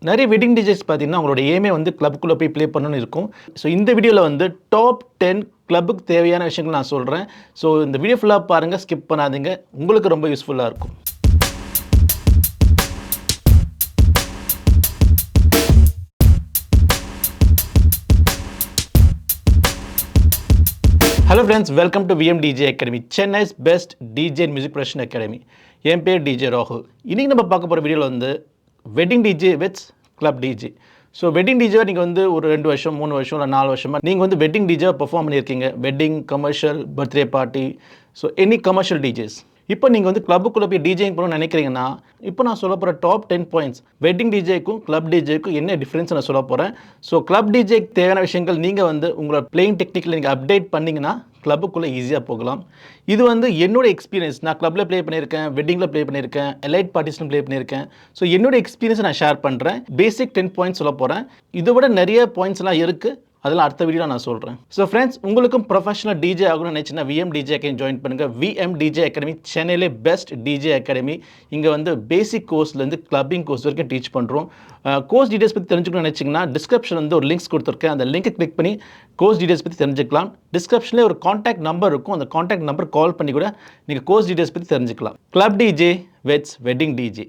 நிறைய wedding DJs பார்த்தீங்கன்னா உங்களோட ஏமே வந்து கிளப்புக்குள்ளே போய் ப்ளே பண்ணணும்னு இருக்கும். ஸோ இந்த வீடியோவில் வந்து டாப் 10 கிளப்புக்கு தேவையான விஷயங்கள் நான் சொல்கிறேன். ஸோ இந்த வீடியோ ஃபுல்லாக பாருங்கள், ஸ்கிப் பண்ணாதீங்க, உங்களுக்கு ரொம்ப யூஸ்ஃபுல்லாக இருக்கும். Hello friends, welcome to VMDJ academy, Chennai's best DJ and music production academy. என் பேர் டிஜே ராகுல். இன்றைக்கி நம்ம பார்க்க போகிற வீடியோவில் வந்து wedding DJ with club DJ. So wedding டிஜேவை நீங்கள் வந்து ஒரு 2 வருஷம் 3 வருஷம் இல்லை 4 வருஷமாக நீங்கள் வந்து வெட்டிங் டிஜேவை பெர்ஃபார்ம் பண்ணியிருக்கீங்க. Wedding, commercial, birthday party, so any commercial DJs. இப்போ நீங்கள் வந்து கிளப்புக்குள்ளே போய் டிஜேயிங் பண்ணணும்னு நினைக்கிறீங்கன்னா, இப்போ நான் சொல்ல போகிற டாப் 10 பாயிண்ட்ஸ் வெட்டிங் டிஜேக்கும் கிளப் டிஜேக்கும் என்ன டிஃப்ரென்ஸ் நான் சொல்ல போகிறேன். ஸோ கிளப் டிஜேக்கு தேவையான விஷயங்கள் நீங்கள் வந்து உங்களோட பிளேயிங் டெக்னிக்கில் நீங்கள் அப்டேட் பண்ணிங்கன்னா கிளப்புக்குள்ளே ஈஸியாக போகலாம். இது வந்து என்னோட எக்ஸ்பீரியன்ஸ். நான் கிளப்பில் ப்ளே பண்ணியிருக்கேன், வெட்டிங்கில் ப்ளே பண்ணியிருக்கேன், எலைட் பார்ட்டிஸ்லும் ப்ளே பண்ணியிருக்கேன். ஸோ என்னோட எக்ஸ்பீரியன்ஸை நான் ஷேர் பண்ணுறேன். பேசிக் 10 பாயிண்ட்ஸ் சொல்ல போகிறேன். இதை விட நிறைய பாயிண்ட்ஸ்லாம் இருக்குது, அதெல்லாம் அடுத்த வீடியோ நான் சொல்கிறேன். ஸோ ஃப்ரெண்ட்ஸ், உங்களுக்கும் ப்ரொஃபஷனல் டிஜே ஆகணும்னு நினச்சின்னா VMDJ அகாடமி ஜாயின் பண்ணுங்கள். VMDJ அகாடமி சென்னையிலே பெஸ்ட் டிஜே அகாடமி. இங்கே வந்து பேசிக் கோர்ஸ்லேருந்து கிளப்பிங் கோர்ஸ் வரைக்கும் டீச் பண்ணுறோம். கோர்ஸ் டீடைல்ஸ் பற்றி தெரிஞ்சுக்கணும்னு நினச்சிங்கன்னா டிஸ்கிரிப்ஷன் வந்து ஒரு லிங்க்ஸ் கொடுத்துருக்கேன். அந்த லிங்க்கை கிளிக் பண்ணி கோர்ஸ் டீடைல்ஸ் பற்றி தெரிஞ்சுக்கலாம். டிஸ்கிரிப்ஷனில் ஒரு காண்டாக்ட் நம்பர் இருக்கும், அந்த காண்டாக்ட் நம்பர் கால் பண்ணி கூட நீங்கள் கோர்ஸ் டீடைல்ஸ் பற்றி தெரிஞ்சுக்கலாம். Club DJ with wedding DJ.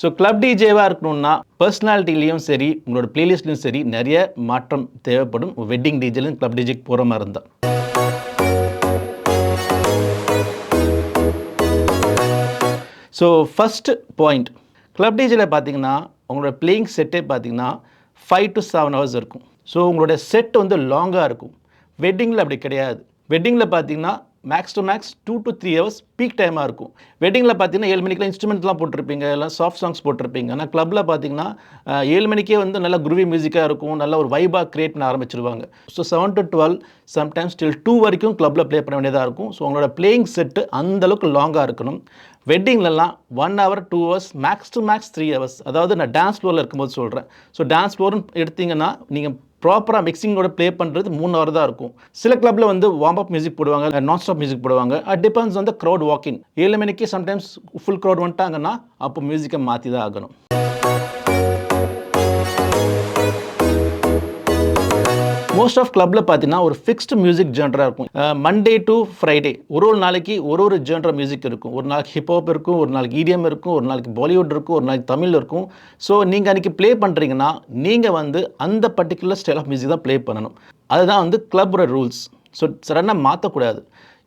So club டிஜேவாக இருக்கணும்னா பர்சனாலிட்டிலையும் சரி, உங்களோட பிளேலிஸ்ட்லையும் சரி நிறைய மாற்றம் தேவைப்படும். வெட்டிங் டிஜேலேருந்து கிளப் டிஜேக்கு போகிற மாதிரி இருந்தால். ஸோ ஃபஸ்ட்டு பாயிண்ட், கிளப் டிஜேல பார்த்தீங்கன்னா உங்களோட பிளேயிங் செட்டே பார்த்தீங்கன்னா 5 to 7 hours இருக்கும். ஸோ உங்களோட செட் வந்து லாங்காக இருக்கும். வெட்டிங்கில் அப்படி கிடையாது. வெட்டிங்கில் பார்த்தீங்கன்னா max to max 2 to 3 hours peak டைமாக இருக்கும். வெட்டிங்கில் பார்த்தீங்கன்னா 7 மணிக்கெலாம் இன்ஸ்ட்ருமெண்ட்லாம் போட்டிருப்பீங்க, எல்லாம் சாஃப்ட் சாங்ஸ் போட்டிருப்பீங்க. ஆனால் கிளப்பில் பார்த்தீங்கன்னா 7 மணிக்கே வந்து நல்ல குருவி மியூசிக்காக இருக்கும், நல்ல ஒரு வைபாக க்ரியேட் பண்ண ஆரம்பிச்சிருவாங்க. ஸோ 7 to 12 சம்டைம்ஸ் டில் 2 வரைக்கும் கிளப்பில் ப்ளே பண்ண வேண்டியதாக இருக்கும். ஸோ உங்களோட பிளேயிங் செட்டு அந்தளவுக்கு லாங்காக இருக்கணும். வெட்டிங்லலாம் 1 hour 2 hours max to max 3 hours. அதாவது நான் டான்ஸ் ஃப்ளோரில் இருக்கும்போது சொல்கிறேன். ஸோ டான்ஸ் ஃப்ளோர்னு எடுத்திங்கன்னா நீங்கள் ப்ராப்பராக மிக்சிங்கோட ப்ளே பண்ணுறது 3 hour தான் இருக்கும். சில கிளப்பில் வந்து வார்ம் அப் மியூசிக் போடுவாங்க, நான் ஸ்டாப் மியூசிக் போடுவாங்க. அட் டிபெண்ட்ஸ் வந்து க்ரௌட் வாக்கிங். 7 மணிக்கு சம்டைம்ஸ் ஃபுல் க்ரௌட் வந்துட்டாங்கன்னா அப்போ மியூசிக்கை மாற்றி தான் ஆகணும். மோஸ்ட் ஆஃப் கிளப்பில் பார்த்தீங்கன்னா ஒரு ஃபிக்ஸ்டு மியூசிக் ஜென்ரா இருக்கும். மண்டே டு ஃப்ரைடே ஒரு நாளைக்கு ஒரு ஜென்ரா மியூசிக் இருக்கும். ஒரு நாளைக்கு ஹிப்ஹாப் இருக்கும், ஒரு நாளைக்கு EDM இருக்கும், ஒரு நாளைக்கு பாலிவுட் இருக்கும், ஒரு நாளைக்கு தமிழ் இருக்கும். ஸோ நீங்கள் அன்றைக்கி ப்ளே பண்ணுறீங்கன்னா நீங்கள் வந்து அந்த பர்டிகுலர் ஸ்டைல் ஆஃப் மியூசிக் தான் ப்ளே பண்ணணும். அதுதான் வந்து கிளப்போட ரூல்ஸ். ஸோ சடனாக மாற்றக்கூடாது.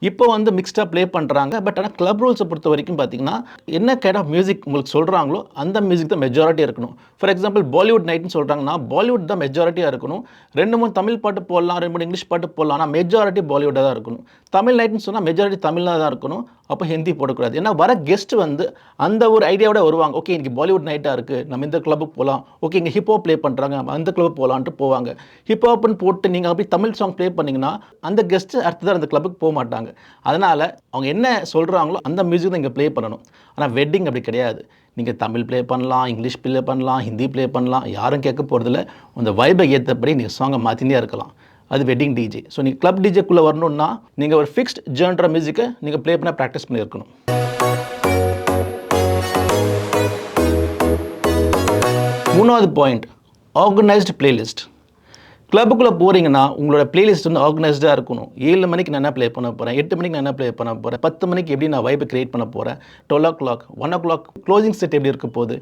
இப்போ வந்து மிக்ஸ்டாக ப்ளே பண்ணுறாங்க. பட் ஆனால் கிளப் ரூல்ஸை பொறுத்த வரைக்கும் பார்த்தீங்கன்னா என்ன கைண்ட் ஆஃப் மியூசிக் உங்களுக்கு சொல்கிறாங்களோ அந்த மியூசிக் தான் மெஜாரிட்டியாக இருக்கணும். ஃபார் எக்ஸாம்பிள் பாலிவுட் நைட்னு சொல்கிறாங்கன்னா பாலிவுட் தான் மெஜாரிட்டியாக இருக்கணும். 2-3 தமிழ் பாட்டு போடலாம், 2-3 இங்கிலீஷ் பாட்டு போடலாம், ஆனால் மெஜாரிட்டி பாலிவுட்டாக தான் இருக்கணும். தமிழ் நைட்னு சொன்னால் மெஜாரிட்டி தமிழாக தான் இருக்கணும். அப்போ ஹிந்தி போடக்கூடாது. ஏன்னா வர கெஸ்ட் வந்து அந்த ஒரு ஐடியாவோட வருவாங்க. ஓகே, இன்றைக்கி பாலிவுட் நைட்டாக இருக்குது, நம்ம இந்த கிளப்புக்கு போகலாம். ஓகே, இங்கே ஹிப்ஹாப் ப்ளே பண்ணுறாங்க, அந்த கிளப்புக்கு போகலான்ட்டு போவாங்க. ஹிப்ஹாப்னு போட்டு நீங்கள் அப்படி தமிழ் சாங் ப்ளே பண்ணிங்கன்னா அந்த கெஸ்ட்டு அடுத்ததான் அந்த கிளப்புக்கு போக மாட்டாங்க. அதனால் அவங்க என்ன சொல்கிறாங்களோ அந்த மியூசிக் தான் இங்கே ப்ளே பண்ணணும். ஆனால் வெட்டிங் அப்படி கிடையாது. நீங்கள் தமிழ் ப்ளே பண்ணலாம், இங்கிலீஷ் ப்ளே பண்ணலாம், ஹிந்தி ப்ளே பண்ணலாம், யாரும் கேட்க போகிறதில்ல. அந்த வைபை ஏற்றபடி நீங்கள் சாங்கை மாற்றினே இருக்கலாம். அது வெட்டிங் டிஜே. ஸோ நீங்கள் கிளப் டிஜேக்குள்ளே வரணுன்னா நீங்கள் ஒரு ஃபிக்ஸ்ட் ஜென்ரா மியூசிக்கை நீங்கள் ப்ளே பண்ண ப்ராக்டிஸ் பண்ணியிருக்கணும். மூணாவது பாயிண்ட், ஆர்கனைஸ்டு பிளேலிஸ்ட். கிளப்புக்குள்ளே போகிறீங்கன்னா உங்களோட பிளேலிஸ்ட் வந்து ஆர்கனைஸ்டாக இருக்கணும். 7 மணிக்கு நான் என்ன ப்ளே பண்ண போகிறேன், 8 மணிக்கு நான் என்ன ப்ளே பண்ண போகிறேன், 10 மணிக்கு எப்படி நான் வைப்பை க்ரியேட் பண்ண போகிறேன், 12 o'clock 1 o'clock க்ளோசிங் செட் எப்படி இருக்க போகுது.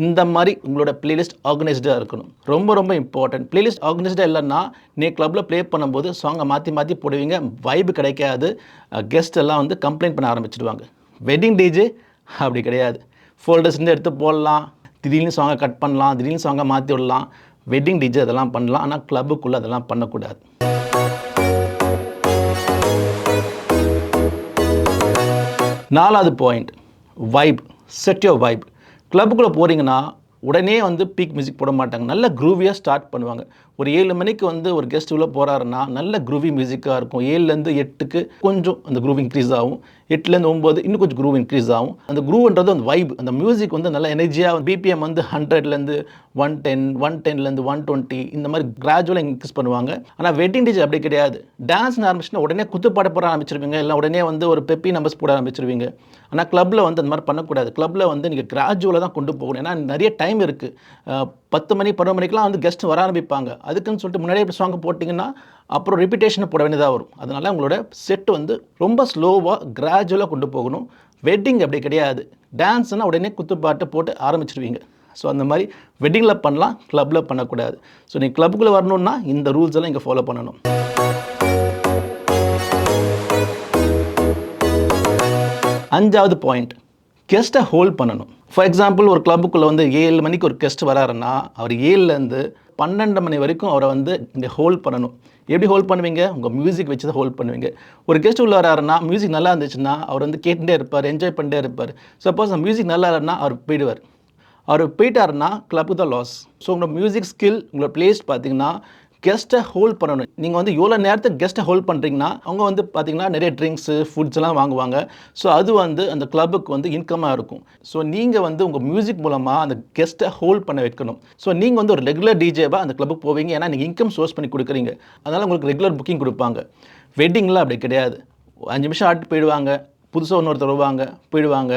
இந்த மாதிரி உங்களோட பிளேலிஸ்ட் ஆர்கனைஸ்டாக இருக்கணும். ரொம்ப இம்பார்ட்டன்ட். பிளேலிஸ்ட் ஆர்கனைஸ்டாக இல்லைன்னா நீ கிளப்பில் ப்ளே பண்ணும்போது சாங்கை மாற்றி போடுவீங்க, வைப்பு கிடைக்காது, கெஸ்ட் எல்லாம் வந்து கம்ப்ளைண்ட் பண்ண ஆரம்பிச்சிடுவாங்க. வெட்டிங் டிஜே அப்படி கிடையாது. ஃபோல்டர்ஸ்லேருந்து எடுத்து போடலாம், திடீர்னு சாங்கை கட் பண்ணலாம், திடீர்னு சாங்கை மாற்றி விடலாம். வெட்டிங் டிஜே அதெல்லாம் பண்ணலாம், ஆனால் கிளப்புக்குள்ளே அதெல்லாம் பண்ணக்கூடாது. நாலாவது point, vibe. Set your vibe. கிளப்புக்குள்ளே போகிறீங்கன்னா உடனே வந்து பீக் மியூசிக் போட மாட்டாங்க. நல்ல க்ரூவியாக ஸ்டார்ட் பண்ணுவாங்க. ஒரு 7 மணிக்கு வந்து ஒரு கெஸ்ட் உள்ள போகிறாருன்னா நல்ல குரூவி மியூசிக்காக இருக்கும். 7லேருந்து 8க்கு கொஞ்சம் அந்த குரூவ் இன்க்ரீஸ் ஆகும். 8லேருந்து 9 இன்னும் கொஞ்சம் குரூவ் இன்க்ரீஸ் ஆகும். அந்த குரூவ்ன்றது அந்த வைப், அந்த மியூசிக் வந்து நல்ல எனர்ஜியாக பிபிஎம் வந்து 100லேருந்து 110, 110லேருந்து 120 இந்த மாதிரி கிராஜுவலாக இன்க்ரீஸ் பண்ணுவாங்க. ஆனால் வெட்டிங் டிஜே அப்படி கிடையாது. டான்ஸ் ஆரம்பிச்சுன்னா உடனே குத்துப்பாட போட ஆரம்பிச்சிருவீங்க, இல்லை உடனே வந்து ஒரு பெப்பி நம்பர்ஸ் போட ஆரம்பிச்சிருவீங்க. ஆனால் கிளப்பில் வந்து அந்த மாதிரி பண்ணக்கூடாது. கிளப்பில் வந்து நீங்கள் கிராஜுவலாக தான் கொண்டு போகணும். ஏன்னா நிறைய டைம் இருக்குது. 10 மணி 11 மணிக்கெலாம் வந்து கெஸ்ட் வர ஆரம்பிப்பாங்க. அதுக்குன்னு சொல்லிட்டு முன்னாடியே சாங் போட்டிங்கன்னா அப்புறம் ரிப்பீட்டேஷனை போட வேண்டியதாக வரும். அதனால் உங்களோட செட் வந்து ரொம்ப ஸ்லோவாக கிராஜுவலாக கொண்டு போகணும். வெட்டிங் அப்படி கிடையாது. டான்ஸ்னால் உடனே குத்துப்பாட்டு போட்டு ஆரம்பிச்சிருவீங்க. ஸோ அந்த மாதிரி வெட்டிங்கில் பண்ணலாம், கிளப்பில் பண்ணக்கூடாது. ஸோ நீங்கள் கிளப்புக்குள்ளே வரணுன்னா இந்த ரூல்ஸ் எல்லாம் இங்கே ஃபாலோ பண்ணணும். 5வது பாயிண்ட், கெஸ்ட்டை ஹோல்ட் பண்ணணும். ஃபார் எக்ஸாம்பிள் ஒரு கிளப்புக்குள்ளே வந்து 7 மணிக்கு ஒரு கெஸ்ட் வராருன்னா அவர் 7லேருந்து 12 மணி வரைக்கும் அவரை வந்து இங்கே ஹோல்ட் பண்ணணும். எப்படி ஹோல்ட் பண்ணுவீங்க? உங்கள் மியூசிக் வச்சு தான் ஹோல்ட் பண்ணுவீங்க. ஒரு கெஸ்ட் உள்ள வராருன்னா மியூசிக் நல்லா இருந்துச்சுன்னா அவர் வந்து கேட்டுகிட்டே இருப்பார், என்ஜாய் பண்ணிட்டே இருப்பார். சப்போஸ் அந்த மியூசிக் நல்லா இல்லைன்னா அவர் போயிடுவார். அவர் போயிட்டாருன்னா கிளப்புக்கு தான் லாஸ். ஸோ உங்களோட மியூசிக் ஸ்கில், உங்களோட பிளேஸ் பார்த்தீங்கன்னா கெஸ்ட்டை ஹோல்ட் பண்ணணும். நீங்கள் வந்து எவ்வளோ நேரத்துக்கு கெஸ்ட்டை ஹோல்ட் பண்ணுறீங்கன்னா அவங்க வந்து பார்த்தீங்கன்னா நிறைய ட்ரிங்க்ஸு ஃபுட்ஸ்லாம் வாங்குவாங்க. ஸோ அது வந்து அந்த கிளப்புக்கு வந்து இன்கமாக இருக்கும். ஸோ நீங்கள் வந்து உங்கள் மியூசிக் மூலமாக அந்த கெஸ்ட்டை ஹோல்ட் பண்ண வைக்கணும். ஸோ நீங்கள் வந்து ஒரு ரெகுலர் டிஜேவாக அந்த கிளப்புக்கு போவீங்க. ஏன்னா நீங்கள் இன்கம் சோர்ஸ் பண்ணி கொடுக்குறீங்க. அதனால் உங்களுக்கு ரெகுலர் புக்கிங் கொடுப்பாங்க. வெட்டிங்லாம் அப்படி கிடையாது. 5 நிமிஷம் ஆட்டு போயிடுவாங்க, புதுசாக இன்னொருத்தர் வருவாங்க, போயிடுவாங்க.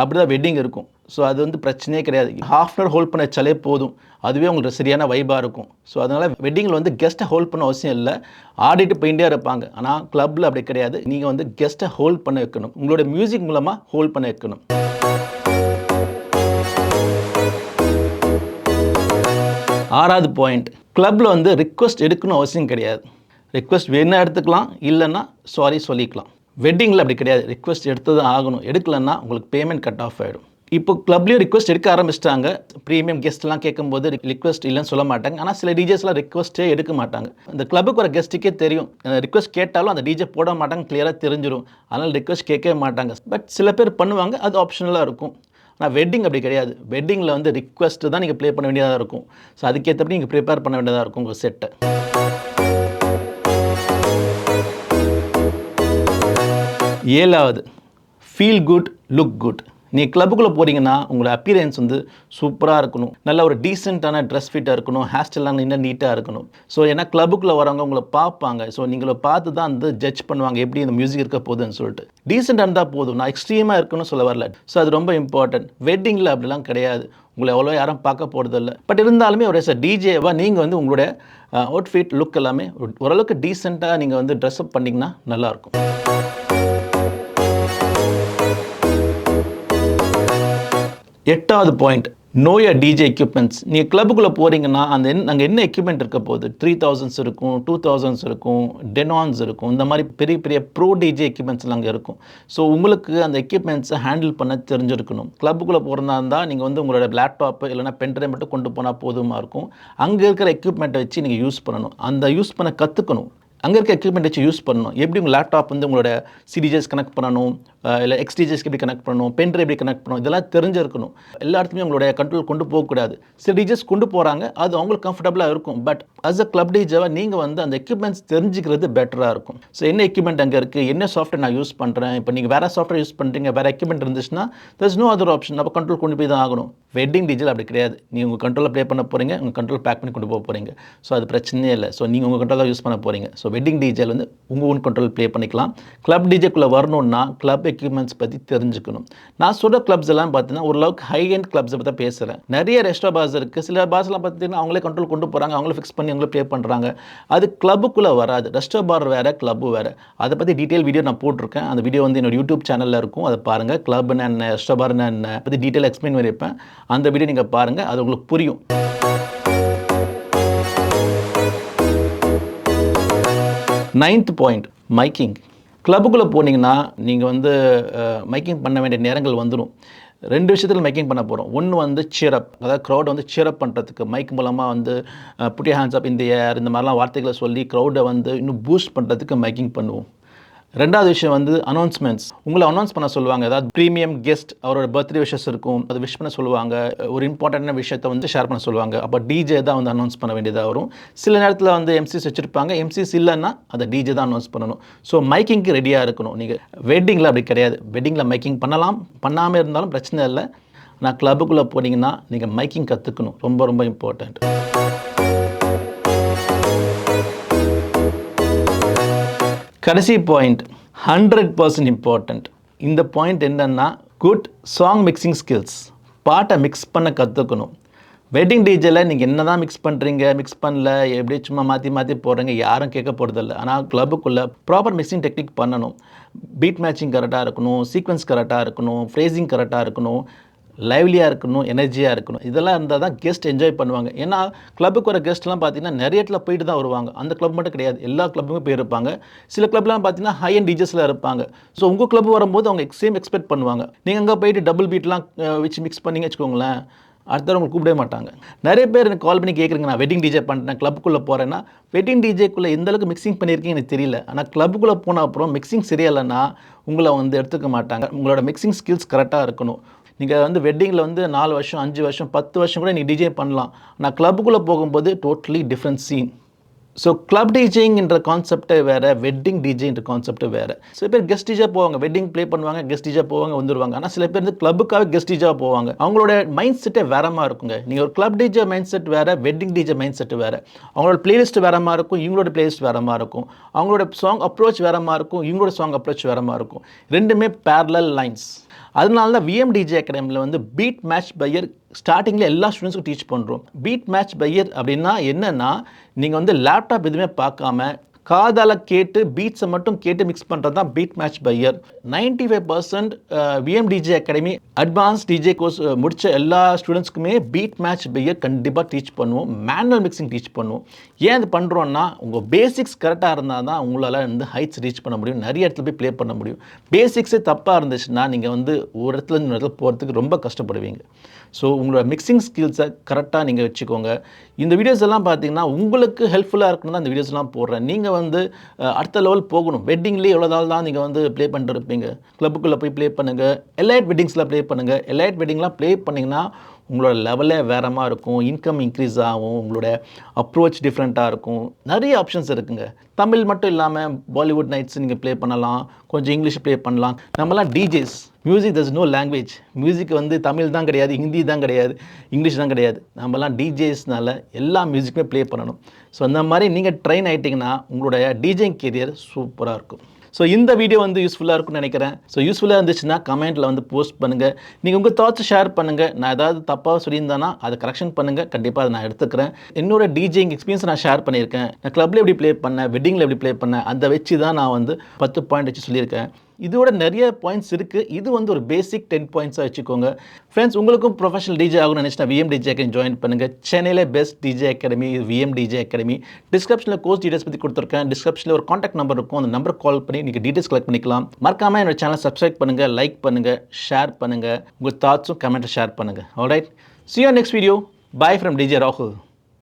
அப்படி தான் வெட்டிங் இருக்கும். ஸோ அது வந்து பிரச்சனையே கிடையாது. ½ அன் ஹோல்ட் பண்ண வச்சாலே போதும், அதுவே உங்களுக்கு சரியான வைபாக இருக்கும். ஸோ அதனால் வெட்டிங்கில் வந்து கெஸ்ட்டை ஹோல்ட் பண்ண அவசியம் இல்லை, ஆடிட்டு போயிட்டே இருப்பாங்க. ஆனால் கிளப்பில் அப்படி கிடையாது. நீங்கள் வந்து கெஸ்ட்டை ஹோல்ட் பண்ண வைக்கணும், உங்களோட மியூசிக் மூலமாக ஹோல்ட் பண்ண வைக்கணும். 6வது பாயிண்ட், கிளப்பில் வந்து ரிக்வெஸ்ட் எடுக்கணும் அவசியம் கிடையாது. ரிக்வெஸ்ட் வேணா எடுத்துக்கலாம், இல்லைன்னா சாரி சொல்லிக்கலாம். வெட்டிங்கில் அப்படி கிடையாது. ரிக்வெஸ்ட் எடுத்து தான் ஆகணும். எடுக்கலைன்னா உங்களுக்கு பேமெண்ட் கட் ஆஃப் ஆகிடும். இப்போ கிளப்லேயும் ரிக்வெஸ்ட் எடுக்க ஆரம்பிச்சிட்டாங்க. ப்ரீமியம் கெஸ்ட்லாம் கேட்கும்போது ரிக்வெஸ்ட் இல்லைன்னு சொல்ல மாட்டாங்க. ஆனால் சில டிஜேஸ்லாம் ரிக்வெஸ்ட்டே எடுக்க மாட்டாங்க. இந்த கிளப்புக்கு வர கெஸ்ட்டுக்கே தெரியும், ரிக்வெஸ்ட் கேட்டாலும் அந்த டிஜே போட மாட்டாங்க, கிளியராக தெரிஞ்சிடும். அதனால் ரிக்வெஸ்ட் கேட்கவே மாட்டாங்க. பட் சில பேர் பண்ணுவாங்க, அது ஆப்ஷனலாக இருக்கும். ஆனால் வெட்டிங் அப்படி கிடையாது. வெட்டிங்கில் வந்து ரிக்வெஸ்ட்டு தான் நீங்கள் ப்ளே பண்ண வேண்டியதாக இருக்கும். ஸோ அதுக்கேற்றபடி நீங்கள் ப்ரிப்பேர் பண்ண வேண்டியதாக இருக்கும் உங்கள் செட்டை. 7வது, ஃபீல் குட், லுக் குட். நீங்கள் கிளப்புக்குள்ளே போகிறீங்கன்னா உங்களோட அப்பியரன்ஸ் வந்து சூப்பராக இருக்கணும். நல்ல ஒரு டீசெண்டான ட்ரெஸ் ஃபிட்டாக இருக்கணும், ஹேர் ஸ்டைலாம் இன்னும் நீட்டாக இருக்கணும். ஸோ ஏன்னா கிளப்புக்குள்ளே வரவங்க உங்களை பார்ப்பாங்க. ஸோ நீங்களை பார்த்து தான் வந்து ஜட்ஜ் பண்ணுவாங்க எப்படி இந்த மியூசிக் இருக்க போகுதுன்னு சொல்லிட்டு. டீசெண்டாக இருந்தால் போதும், நான் எக்ஸ்ட்ரீமாக இருக்கணும்னு சொல்ல வரல. ஸோ அது ரொம்ப இம்பார்ட்டன்ட். வெட்டிங்கில் அப்படிலாம் கிடையாது. உங்களை எவ்வளோ யாரும் பார்க்க போகிறதில்ல. பட் இருந்தாலுமே ஒரு டிஜேவாக நீங்கள் வந்து உங்களுடைய அவுட்ஃபிட் லுக் எல்லாமே ஓரளவுக்கு டீசெண்டாக நீங்கள் வந்து ட்ரெஸ்அப் பண்ணிங்கன்னா நல்லாயிருக்கும். 8வது point, know your DJ equipments. நீங்கள் கிளப்புக்குள்ளே போகிறீங்கன்னா அங்கே என்ன எக்யூப்மெண்ட் இருக்க போகுது? 3000s இருக்கும், 2000s இருக்கும், டெனான்ஸ் இருக்கும். இந்த மாதிரி பெரிய பெரிய ப்ரோ டிஜே எக்யூப்மெண்ட்ஸ்லாம் அங்கே இருக்கும். ஸோ உங்களுக்கு அந்த எக்யூப்மெண்ட்ஸை ஹேண்டில் பண்ண தெரிஞ்சிருக்கணும். கிளப்புக்குள்ளே போகிறதா இருந்தால் நீங்கள் வந்து உங்களோட லேப்டாப்பு இல்லைனா பென்ட்ரைவ் மட்டும் கொண்டு போனால் போதுமாக இருக்கும். அங்கே இருக்கிற எக்யூப்மெண்ட்டை வச்சு நீங்கள் யூஸ் பண்ணணும். அந்த யூஸ் பண்ண கற்றுக்கணும். அங்கே இருக்க எக்யூப்மெண்ட் வச்சு யூஸ் பண்ணணும். எப்படி உங்கள் லேப்டாப் வந்து உங்களோட சிடிஜேஸ் கனெக்ட் பண்ணணும், இல்லை எக்ஸ்டிஜேஸ்க்கு எப்படி கனெக்ட் பண்ணணும், பென்ட்ரைவ் எப்படி கனெக்ட் பண்ணணும், இதெல்லாம் தெரிஞ்சிருக்கணும். எல்லா இடத்துலையும் உங்களுடைய கண்ட்ரோல் கொண்டு போகக்கூடாது. சில டிஜேஸ் கொண்டு போகிறாங்க, அது அவங்களுக்கு கம்ஃபர்டபுளாக இருக்கும். பட் அஸ் அ கிளப் டிஜேவாக நீங்கள் வந்து அந்த எக்யூப்மெண்ட்ஸ் தெரிஞ்சுக்கிறது பெட்டராக இருக்கும். ஸோ என்ன எக்யூப்மெண்ட் அங்கே இருக்குது, என்ன சாஃப்ட்வேர் நான் யூஸ் பண்ணுறேன், இப்போ நீங்கள் வேறு சாஃப்ட்வேர் யூஸ் பண்ணுறீங்க, வேறு எக்யூப்மெண்ட் இருந்துச்சுன்னா there's no other option. அப்போ கண்ட்ரோல் கொண்டு போய் தான் ஆகணும். வெட்டிங் டிஜேல அப்படி கிடையாது. நீங்கள் உங்கள் கண்ட்ரோலில் ப்ளே பண்ண போகிறீங்க, உங்கள் கண்ட்ரோல் பேக் பண்ணி கொண்டு போக போகிறீங்க. ஸோ அது பிரச்சனையே இல்லை. ஸோ நீங்கள் உங்கள் கண்ட்ரோலாக யூஸ் பண்ண போகிறீங்க. ஸோ வெட்டிங் டிஜேல வந்து உங்கள் ஓன் கண்ட்ரோல் ப்ளே பண்ணிக்கலாம். கிளப் டிஜேக்குள்ளே வரணுன்னா கிளப் எக்யூப்மெண்ட்ஸ் பற்றி தெரிஞ்சுக்கணும். நான் சொல்கிற கிளப்ஸ் எல்லாம் பார்த்தீங்கன்னா ஓரளவுக்கு ஹை எண்ட் கிளப்ஸை பற்றி பேசுகிறேன். நிறைய ரெஸ்டோ பார்ஸ் இருக்குது. சில பார்ஸ்லாம் பார்த்தீங்கன்னா அவங்களே கண்ட்ரோல் கொண்டு போகிறாங்க, அவங்களே ஃபிக்ஸ் பண்ணி அவங்களே ப்ளே பண்ணுறாங்க. அது கிளப்புக்குள்ளே வராது. ரெஸ்டோ பார் வேறு, கிளப்பு வேறு. அதை பற்றி டீட்டெயில் வீடியோ நான் போட்டிருக்கேன். அந்த வீடியோ வந்து என்னோட யூடியூப் சேனலில் இருக்கும். அதை பாருங்கள். கிளப்னா என்ன, ரெஸ்டோ பார்னா என்ன பற்றி டீட்டெயில் எக்ஸ்பிளைன் பண்ணியிருப்பேன். அந்த வீடியோ நீங்கள் பாருங்கள், அது உங்களுக்கு புரியும். 9th point, miking. கிளப்புக்குள்ளே போனீங்கன்னா நீங்கள் வந்து மைக்கிங் பண்ண வேண்டிய நேரங்கள் வந்துடும். 2 விஷயத்தில் மைக்கிங் பண்ண போகிறோம். ஒன்று வந்து சியரப், அதாவது க்ரௌடை வந்து சியரப் பண்ணுறதுக்கு மைக் மூலமாக வந்து புட் யுவர் ஹேண்ட்ஸ் அப் இன் தி ஏர் இந்த மாதிரிலாம் வார்த்தைகளை சொல்லி க்ரௌடை வந்து இன்னும் பூஸ்ட் பண்ணுறதுக்கு மைக்கிங் பண்ணுவோம். ரெண்டாவது விஷயம் வந்து அனௌன்ஸ்மெண்ட்ஸ். உங்களை அனௌன்ஸ் பண்ண சொல்லுவாங்க. ஏதாவது ப்ரீமியம் கெஸ்ட் அவரோட பர்த்டே விஷஸ் இருக்கும், அது விஷ் பண்ண சொல்லுவாங்க. ஒரு இம்பார்ட்டன்டான விஷயத்தை வந்து ஷேர் பண்ண சொல்லுவாங்க. அப்போ டிஜே தான் வந்து அனௌன்ஸ் பண்ண வேண்டியதாக வரும். சில நேரத்தில் வந்து எம்சிஸ் வச்சுருப்பாங்க. எம்சிஸ் இல்லைன்னா அதை டிஜே தான் அனௌன்ஸ் பண்ணணும். ஸோ மைக்கிங்க்கு ரெடியாக இருக்கணும். நீங்கள் வெட்டிங்கில் அப்படி கிடையாது. வெட்டிங்கில் மைக்கிங் பண்ணலாம், பண்ணாமல் இருந்தாலும் பிரச்சனை இல்லை. ஆனால் கிளப்புக்குள்ளே போனீங்கன்னா நீங்கள் மைக்கிங் கற்றுக்கணும். ரொம்ப ரொம்ப இம்பார்ட்டண்ட். கடைசி பாயிண்ட் 100% இம்பார்ட்டண்ட். இந்த பாயிண்ட் என்னன்னா குட் சாங் மிக்சிங் ஸ்கில்ஸ். பாட்டை மிக்ஸ் பண்ண கற்றுக்கணும். வெட்டிங் டிஜேல நீங்கள் என்ன தான் மிக்ஸ் பண்ணுறீங்க, மிக்ஸ் பண்ணல, எப்படி சும்மா மாற்றி மாற்றி போடுறீங்க, யாரும் கேட்க போகிறதில்ல. ஆனால் கிளப்புக்குள்ளே ப்ராப்பர் மிக்சிங் டெக்னிக் பண்ணணும். பீட் மேட்சிங் கரெக்டாக இருக்கணும், சீக்வன்ஸ் கரெக்டாக இருக்கணும், ஃப்ரேசிங் கரெக்டாக இருக்கணும், லைவ்லியாக இருக்கணும், எனர்ஜியாக இருக்கணும். இதெல்லாம் இருந்தால் தான் கெஸ்ட் என்ஜாய் பண்ணுவாங்க. ஏன்னா கிளப்புக்கு வர கெஸ்ட்லாம் பார்த்தீங்கன்னா நிறைய இடத்துல போயிட்டு தான் வருவாங்க. அந்த கிளப் மட்டும் கிடையாது, எல்லா கிளப்புமே போயிருப்பாங்க. சில கிளப்லாம் பார்த்தீங்கன்னா ஹை அண்ட் டிஜஸில் இருப்பாங்க. ஸோ உங்கள் கிளப் வரும்போது அவங்க சேம் எக்ஸ்பெக்ட் பண்ணுவாங்க. நீங்கள் அங்கே போயிட்டு டபுள் பீட்லாம் வச்சு மிக்ஸ் பண்ணிங்க வச்சுக்கோங்களேன், அடுத்த உங்களுக்கு கூப்பிடவே மாட்டாங்க. நிறைய பேர் எனக்கு கால் பண்ணி கேட்குறீங்க, நான் வெட்டிங் டிஜே பண்ணுறேன், கிளப்புக்குள்ளே போகிறேன்னா, வெட்டிங் டிஜேக்குள்ளே எந்த அளவுக்கு மிக்சிங் பண்ணியிருக்கீங்க எனக்கு தெரியல. ஆனால் கிளப்புக்குள்ளே போன அப்புறம் மிக்சிங் சரியில்லைன்னா உங்களை வந்து எடுத்துக்க மாட்டாங்க. உங்களோட மிக்சிங் ஸ்கில்ஸ் கரெக்டாக இருக்கணும். நீங்கள் வந்து வெட்டிங்கில் வந்து 4 வருஷம் 5 வருஷம் 10 வருஷம் கூட நீங்கள் டிஜே பண்ணலாம். ஆனால் கிளப்புக்குள்ளே போகும்போது totally different scene. So club டிஜேங்கிற கான்செப்டே வேறு, வெட்டிங் டிஜேன்ற கான்செப்ட்டு வேறு. சில பேர் கெஸ்ட் டிஜே போவாங்க, வெட்டிங் ப்ளே பண்ணுவாங்க, கெஸ்ட் டிஜே போவாங்க, வந்துடுவாங்க. ஆனால் சில பேர் வந்து கிளப்புக்காக கெஸ்ட் டிஜாக போவாங்க. அவங்களோட மைண்ட் செட்டே வேறமாக இருக்குங்க. நீங்கள் ஒரு கிளப் டிஜே மைண்ட் செட் வேறு, வெட்டிங் டிஜே மைண்ட் செட் வேறு. அவங்களோட பிளேலிஸ்ட் வேறமாக இருக்கும், இவங்களோட பிளேலிஸ்ட் வேறமாக இருக்கும். அவங்களோட சாங் அப்ரோச் வேறமாக இருக்கும், இவங்களோட சாங் அப்ரோச் வேறமாக இருக்கும். ரெண்டுமே பேரலல் லைன்ஸ். அதனால தான் விஎம்டிஜே அகாடமியில் வந்து பீட் மேட்ச் பையர் ஸ்டார்டிங்கில் எல்லா ஸ்டூடெண்ட்ஸுக்கும் டீச் பண்ணுறோம். பீட் மேட்ச் பையர் அப்படின்னா என்னென்னா, நீங்கள் வந்து லேப்டாப் எதுவுமே பார்க்காம காதால் கேட்டு பீட்ஸை மட்டும் கேட்டு மிக்ஸ் பண்ணுறது தான் பீட் மேட்ச் பையர். 95% VMDJ academy advance DJ course முடித்த எல்லா ஸ்டூடெண்ட்ஸ்க்குமே பீட் மேட்ச் பையர் கண்டிப்பாக டீச் பண்ணுவோம். மேனுவல் மிக்சிங் டீச் பண்ணுவோம். ஏன் இது பண்ணுறோன்னா, உங்கள் பேசிக்ஸ் கரெக்டாக இருந்தால் தான் உங்களால் வந்து ஹைட்ஸ் ரீச் பண்ண முடியும், நிறைய இடத்துல போய் ப்ளே பண்ண முடியும். பேசிக்ஸே தப்பாக இருந்துச்சுன்னா நீங்கள் வந்து ஒரு இடத்துல இன்னொரு இடத்துல போகிறதுக்கு ரொம்ப கஷ்டப்படுவீங்க. ஸோ உங்களோட மிக்சிங் ஸ்கில்ஸை கரெக்டாக நீங்கள் வச்சுக்கோங்க. இந்த வீடியோஸ் எல்லாம் பார்த்தீங்கன்னா உங்களுக்கு ஹெல்ப்ஃபுல்லாக இருக்கணும் தான் இந்த வீடியோஸ்லாம் போடுறேன். நீங்கள் வந்து அடுத்த லெவல் போகணும். வெட்டிங்லேயே எவ்வளோ நாள் தான் நீங்கள் வந்து ப்ளே பண்ணிட்டு இருப்பீங்க. கிளப்புக்குள்ளே போய் ப்ளே பண்ணுங்கள், எலைட் வெட்டிங்ஸில் ப்ளே பண்ணுங்கள். எலைட் வெட்டிங்லாம் ப்ளே பண்ணிங்கன்னா உங்களோட லெவலே வேறமாக இருக்கும், இன்கம் இன்க்ரீஸ் ஆகும், உங்களோட அப்ரோச் டிஃப்ரெண்ட்டாக இருக்கும். நிறைய ஆப்ஷன்ஸ் இருக்குங்க. தமிழ் மட்டும் இல்லாமல் பாலிவுட் நைட்ஸ் நீங்கள் ப்ளே பண்ணலாம், கொஞ்சம் இங்கிலீஷ் ப்ளே பண்ணலாம். நம்மலாம் DJs, music has no language. Music வந்து தமிழ் தான் கிடையாது, ஹிந்தி தான் கிடையாது, இங்கிலீஷ் தான் கிடையாது. நம்மலாம் டிஜேஸ்னால எல்லா மியூசிக்குமே ப்ளே பண்ணணும். ஸோ அந்த மாதிரி நீங்கள் ட்ரெயின் ஆகிட்டிங்கன்னா உங்களுடைய டிஜேங் கெரியர் சூப்பராக இருக்கும். ஸோ இந்த வீடியோ வந்து யூஸ்ஃபுல்லாக இருக்கும்னு நினைக்கிறேன். ஸோ யூஸ்ஃபுல்லாக இருந்துச்சுன்னா கமெண்ட்டில் வந்து போஸ்ட் பண்ணுங்கள். நீங்கள் உங்கள் தாட்ஸ் ஷேர் பண்ணுங்கள். நான் ஏதாவது தப்பாக சொல்லியிருந்தேன்னா அதை கரெக்ஷன் பண்ணுங்கள். கண்டிப்பாக அதை நான் எடுத்துக்கிறேன். என்னோட டிஜேங் எக்ஸ்பீரியன்ஸ் நான் ஷேர் பண்ணியிருக்கேன். நான் கிளப்பில் எப்படி ப்ளே பண்ணேன், வெட்டிங்கில் எப்படி ப்ளே பண்ணேன், அதை வச்சு தான் நான் வந்து 10 பாயிண்ட் வச்சு சொல்லியிருக்கேன். இதோட நிறைய பாயிண்ட்ஸ் இருக்குது. இது வந்து ஒரு பேசிக் 10 பாயிண்ட்ஸாக வச்சுக்கோங்க. ஃப்ரெண்ட்ஸ், உங்களுக்கும் ப்ரொஃபஷனல் டிஜே ஆகணும்னு நினச்சினா விஎம்டிஜே அகாடமி ஜாயின் பண்ணுங்கள். சென்னையில் best DJ academy VMTJ academy. டிஸ்கிரிப்ஷனில் கோர்ஸ் டீடைல்ஸ் பற்றி கொடுத்துருக்கேன். டிஸ்கிரிப்ஷனில் ஒரு காண்டாக்ட் நம்பர் இருக்கும். அந்த நம்பர் கால் பண்ணி நீங்கள் டீடைல்ஸ் கலெக்ட் பண்ணிக்கலாம். மறக்காமல் என்னோட சேனலை சப்ஸ்கிரைப் பண்ணுங்கள், லைக் பண்ணுங்கள், ஷேர் பண்ணுங்கள். உங்கள் தாட்ஸும் கமெண்ட்டை ஷேர் பண்ணுங்கள். Alright, see you on next video. Bye from DJ Rahul.